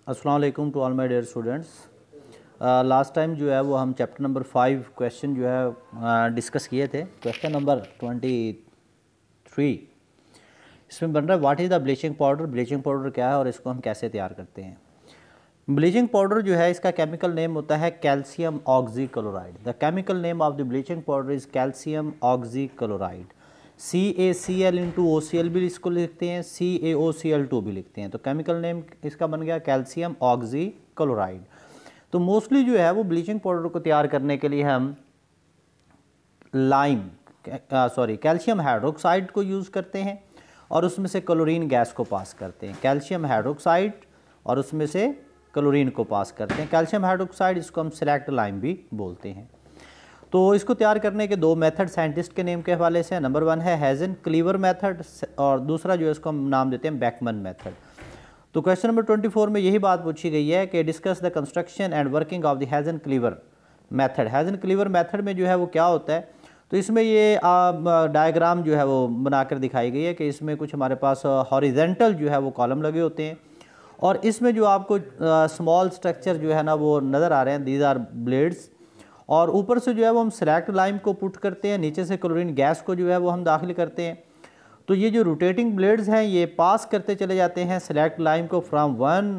अस्सलाम वालेकुम to all my dear students. Last time जो है वो हम चैप्टर नंबर 5 क्वेश्चन जो है डिस्कस किए थे। क्वेश्चन नंबर 23 इसमें बन रहा है what is the bleaching powder. Bleaching powder क्या है और इसको हम कैसे तैयार करते हैं। ब्लीचिंग पाउडर जो है इसका केमिकल नेम होता है calcium oxychloride. The chemical name of the bleaching powder is calcium oxychloride. CaCl into OCl भी इसको लिखते हैं, CaOCl2 भी लिखते हैं। तो केमिकल नेम इसका बन गया कैल्शियम ऑक्सीक्लोराइड। तो मोस्टली जो है वो ब्लीचिंग पाउडर को तैयार करने के लिए हम कैल्शियम हाइड्रोक्साइड को यूज़ करते हैं और उसमें से क्लोरीन गैस को पास करते हैं। कैल्शियम हाइड्रोक्साइड और उसमें से क्लोरीन को पास करते हैं। कैल्शियम हाइड्रोक्साइड इसको हम सेलेक्ट लाइम भी बोलते हैं। तो इसको तैयार करने के दो मेथड साइंटिस्ट के नेम के हवाले से। नंबर 1 है हेजन क्लीवर मेथड और दूसरा जो है इसको हम नाम देते हैं बैकमन मेथड। तो क्वेश्चन नंबर 24 में यही बात पूछी गई है कि discuss the construction and working of the Hasenclever method. Hasenclever method में जो है वो क्या होता है, तो इसमें ये डायग्राम जो है वो बनाकर दिखाई गई है कि इसमें कुछ हमारे पास हॉरिजेंटल जो है वो कॉलम लगे होते हैं और इसमें जो आपको स्मॉल स्ट्रक्चर जो है ना वो नज़र आ रहे हैं, दीज आर ब्लेड्स। और ऊपर से जो है वो हम सेलेक्ट लाइम को पुट करते हैं, नीचे से क्लोरीन गैस को जो है वो हम दाखिल करते हैं। तो ये जो रोटेटिंग ब्लेड्स हैं ये पास करते चले जाते हैं सेलेक्ट लाइम को from one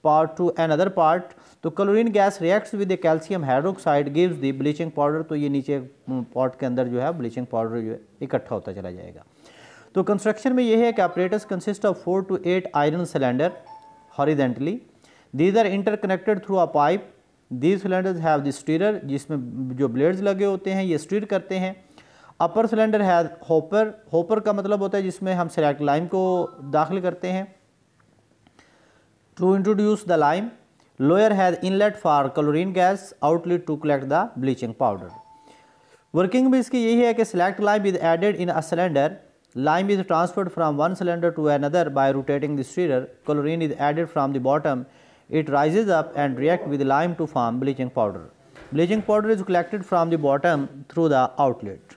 part to another part. तो chlorine gas reacts with the calcium hydroxide gives the bleaching powder. तो ये नीचे पॉट के अंदर जो है ब्लीचिंग पाउडर जो है इकट्ठा होता चला जाएगा। तो कंस्ट्रक्शन में ये है कि operators consist of 4 to 8 iron cylinder horizontally. These are interconnected through a pipe. These cylinders have the stirrer, जिसमें जो ब्लेड्स लगे होते हैं ये स्टीर करते हैं। अपर सिलेंडर है होपर। होपर का मतलब होता है जिसमें हम सेलेक्ट लाइम को दाखिल करते हैं to introduce the lime. Lower has inlet for chlorine gas, outlet to collect the bleaching powder. Working में इसकी यही है कि select lime is added in a cylinder. Lime is transferred from one cylinder to another by rotating the stirrer. Chlorine is added from the bottom. It rises up and reacts with lime to form bleaching powder. Bleaching powder is collected from the bottom through the outlet.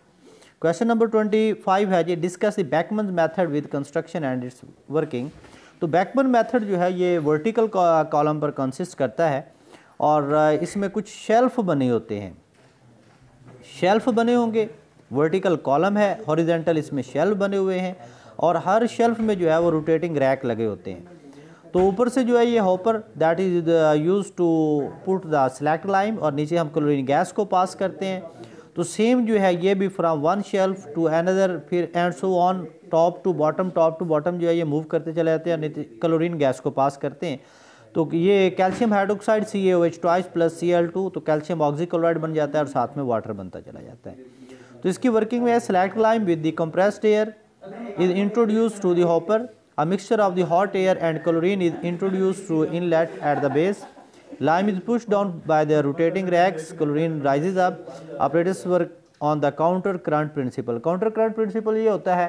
Question number 25 है जी, discuss the Beckman's method with construction and its working. तो Beckman method जो है ये vertical column पर consist करता है और इसमें कुछ शेल्फ बने होते हैं। शेल्फ बने होंगे, वर्टिकल कॉलम है, हॉरिजेंटल इसमें शेल्फ बने हुए हैं और हर शेल्फ में जो है वो रोटेटिंग रैक लगे होते हैं। तो ऊपर से जो है ये hopper that is use to put the select lime और नीचे हम क्लोरीन गैस को पास करते हैं। तो सेम जो है ये भी from one shelf to another, फिर and so on, top to bottom जो है ये मूव करते चले जाते हैं, नीचे क्लोरीन गैस को पास करते हैं। तो ये calcium hydroxide CaOH plus Cl2 तो कैल्शियम ऑक्सीक्लोराइड बन जाता है और साथ में वाटर बनता चला जाता है। तो इसकी वर्किंग में है select lime with the compressed air is introduced to the hopper. A mixture of the hot air and chlorine is introduced through inlet at the base. Lime is pushed down by the rotating rakes. Chlorine rises up. Operators work on the counter current principle. Counter current principle ये होता है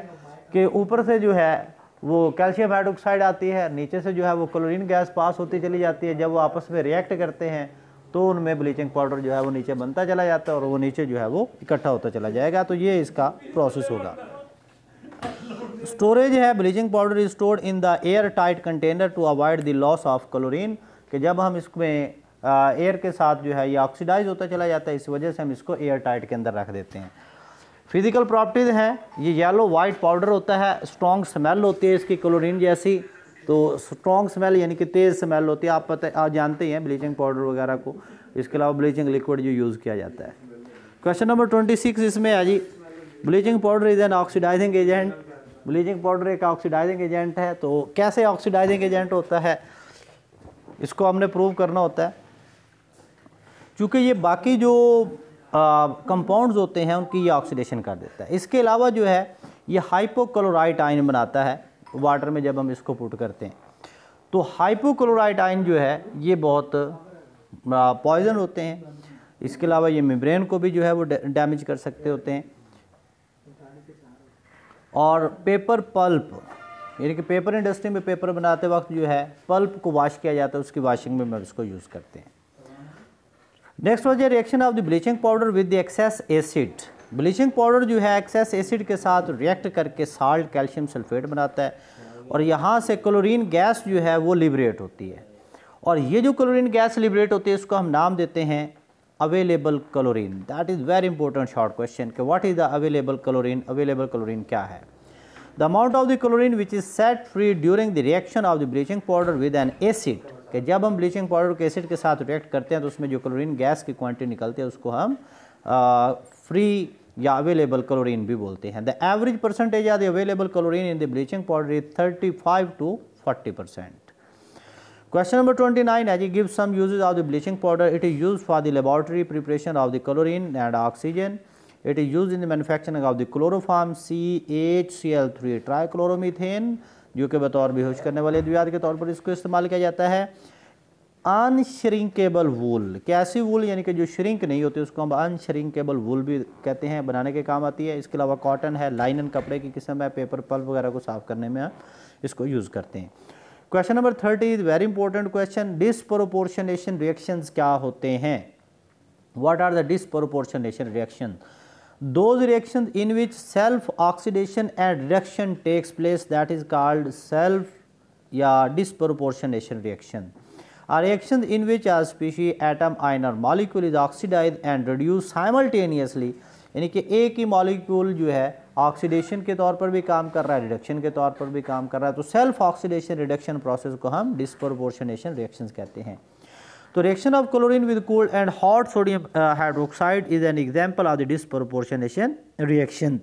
कि ऊपर से जो है वो calcium hydroxide आती है, नीचे से जो है वो क्लोरीन गैस पास होती चली जाती है। जब वो आपस में रिएक्ट करते हैं तो उनमें ब्लीचिंग पाउडर जो है वो नीचे बनता चला जाता है और वो नीचे जो है वो इकट्ठा होता चला जाएगा। तो ये इसका प्रोसेस होगा। स्टोरेज है, bleaching powder is stored in the airtight container to avoid the loss of chlorine. कि जब हम इसमें एयर के साथ जो है ये ऑक्सीडाइज होता चला जाता है, इस वजह से हम इसको एयर टाइट के अंदर रख देते हैं। फिजिकल प्रॉपर्टीज हैं, ये येलो वाइट पाउडर होता है, स्ट्रॉन्ग स्मेल होती है इसकी क्लोरीन जैसी। तो स्ट्रॉन्ग स्मेल यानी कि तेज़ स्मेल होती है। आप जानते हैं ब्लीचिंग पाउडर वगैरह को। इसके अलावा ब्लीचिंग लिक्विड जो यूज़ किया जाता है। क्वेश्चन नंबर 26 इसमें है जी, bleaching powder is an oxidising agent. Bleaching powder एक ऑक्सीडाइजिंग एजेंट है। तो कैसे ऑक्सीडाइजिंग एजेंट होता है इसको हमने प्रूव करना होता है। चूँकि ये बाकी जो कंपाउंड्स होते हैं उनकी ये ऑक्सीडेशन कर देता है। इसके अलावा जो है ये हाइपोक्लोराइट आयन बनाता है वाटर में जब हम इसको पुट करते हैं। तो हाइपोक्लोराइट आयन जो है ये बहुत पॉइजन होते हैं। इसके अलावा ये मेम्ब्रेन को भी जो है वो डैमेज कर सकते होते हैं। और पेपर पल्प यानी कि पेपर इंडस्ट्री में पेपर बनाते वक्त जो है पल्प को वॉश किया जाता है, उसकी वॉशिंग में हम इसको यूज़ करते हैं। नेक्स्ट वजह reaction of the bleaching powder with the excess acid. Bleaching powder जो है एक्सेस एसिड के साथ रिएक्ट करके साल्ट कैल्शियम सल्फेट बनाता है और यहाँ से क्लोरीन गैस जो है वो लिबरेट होती है और ये जो क्लोरीन गैस लिबरेट होती है इसको हम नाम देते हैं available chlorine. That is very important short question कि what is the available chlorine. Available chlorine क्या है? The amount of the chlorine which is set free during the reaction of the bleaching powder with an acid, कि जब हम bleaching powder के acid के साथ react करते हैं तो उसमें जो क्लोरीन गैस की क्वांटिटी निकलती है उसको हम फ्री या अवेलेबल क्लोरीन भी बोलते हैं। The average percentage of the available chlorine in the bleaching powder is 35 to 40%. Question number 29, as it gives some uses of the bleaching powder. It is used for the laboratory preparation of the chlorine and oxygen. It is used in the manufacturing of the chloroform CHCl3 ट्राइक्लोरोमीथेन, जो कि बतौर बेहोश करने वाले द्रव्य के तौर पर इसको इस्तेमाल किया जाता है। अनश्रिंकेबल वूल, कैसी वूल यानी कि जो श्रिंक नहीं होती उसको हम अनश्रिंकेबल वूल भी कहते हैं, बनाने के काम आती है। इसके अलावा कॉटन है, लाइनन कपड़े की किस्म है, पेपर पल्प वगैरह को साफ करने में इसको यूज़ करते हैं। Question number 30 is very important question. Disproportionation reactions क्या होते हैं? What are the disproportionation reaction? Those reactions in which self oxidation and reduction takes place, that is called self या disproportionation reaction. Are reactions in which a species, atom, ion or molecule is oxidized and reduced simultaneously, यानी कि एक ही molecule जो है oxidation के तौर पर भी काम कर रहा है, रिडक्शन के तौर पर भी काम कर रहा है, तो सेल्फ ऑक्सीडेशन रिडक्शन प्रोसेस को हम डिस्प्रोपोर्शनेशन रिएक्शंस कहते हैं। तो reaction of chlorine with cold and hot sodium hydroxide is an example of the disproportionation reaction.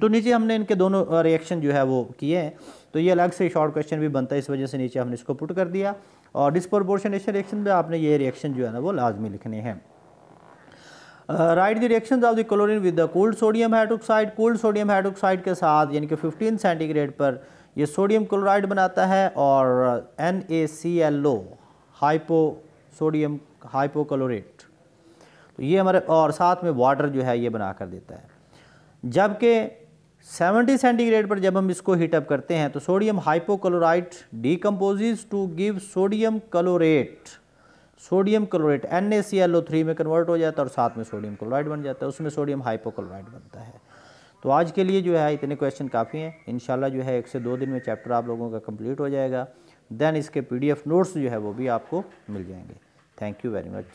तो नीचे हमने इनके दोनों रिएक्शन जो है वो किए हैं, तो ये अलग से शॉर्ट क्वेश्चन भी बनता है, इस वजह से नीचे हमने इसको पुट कर दिया। और डिस्प्रोपोर्शनेशन रिएक्शन में आपने ये रिएक्शन जो है ना वो लाजमी लिखने हैं। Right the reactions of the chlorine with the cold sodium hydroxide. Cold sodium hydroxide के साथ यानी कि 15 सेंटीग्रेड पर ये सोडियम क्लोराइड बनाता है और NaClO हाइपो सोडियम हाइपोक्लोरेट, तो ये हमारे और साथ में वाटर जो है ये बना कर देता है। जबकि 70 सेंटीग्रेड पर जब हम इसको हीटअप करते हैं तो sodium hypochlorite decomposes to give sodium chlorate. Sodium chlorate NaClO3 में कन्वर्ट हो जाता है और साथ में सोडियम क्लोराइड बन जाता है, उसमें सोडियम हाइपोक्लोराइड बनता है। तो आज के लिए जो है इतने क्वेश्चन काफ़ी हैं। इंशाल्लाह जो है 1 से 2 दिन में चैप्टर आप लोगों का कंप्लीट हो जाएगा। देन इसके PDF नोट्स जो है वो भी आपको मिल जाएंगे। Thank you very much.